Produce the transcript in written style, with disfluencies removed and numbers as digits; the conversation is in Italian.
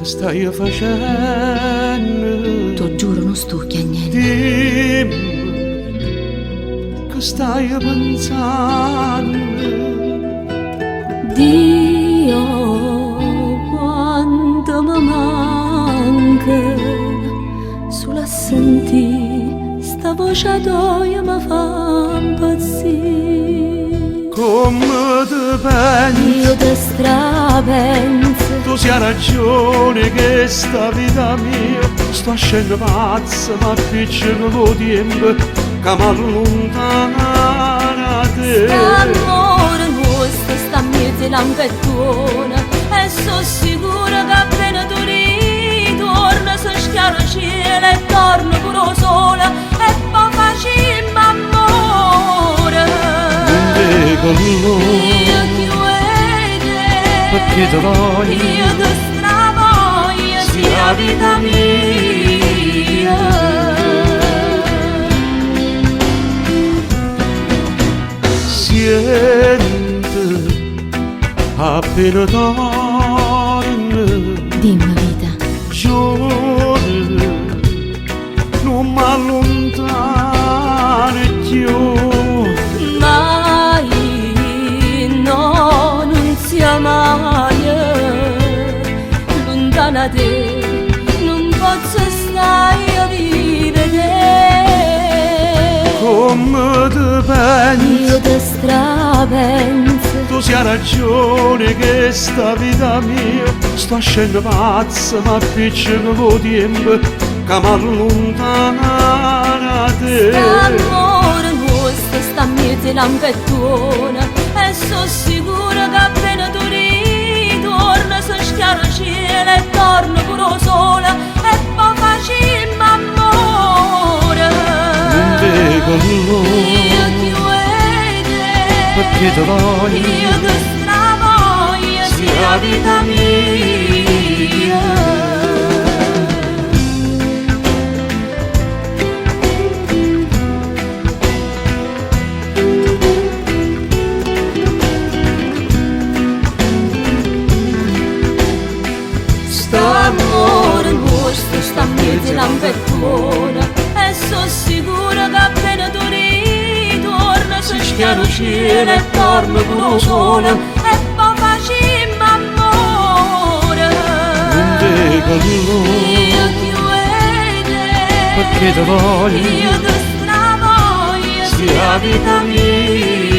che stai facendo? T'ho giuro non stucchi a niente. Dimmi che stai pensando. Dio, quanto mi manca, solo a sentire sta voce tua mi fa impazzire. Come te pensi? Io te strapenso, Tu sia ragione che sta vita mia sta scendo pazza, ma piccolo lo tempo che mi allontana da te. l'amore nostro sta a mezzo lampettona e sono sicura che appena tu ritorni si schiara il cielo e torno pure sola e poi facciamo amore. Con lui, Io ti voglio, perché ti voglio, io ti stravoglio, sia vita mia. Siente appena torna, Dimmi vita, giorno non mi allontana più. mai, no, non sia mai lontana da te, non posso stare a vivere. Come te pensi? Io te strapenso, Tu sia ragione che sta vita mia sta scendo pazza, ma piccolo lo tempo che mi allontana da te. l'amore nostro sta a mezzo lampettona e sono sicura che appena tu ritorni si schiara il cielo e torno pure sola e poi facciamo amore. Con lui, Io ti voglio, perché ti voglio, io ti stravoglio, sia vita mia. Amore nostro sta a mezzo lampettona e sono sicura che appena tu ritorni si schiara il cielo e torno pure sola e poi facciamo amore. con lui, Io ti voglio, perché ti voglio, io ti stravoglio, sia vita mia.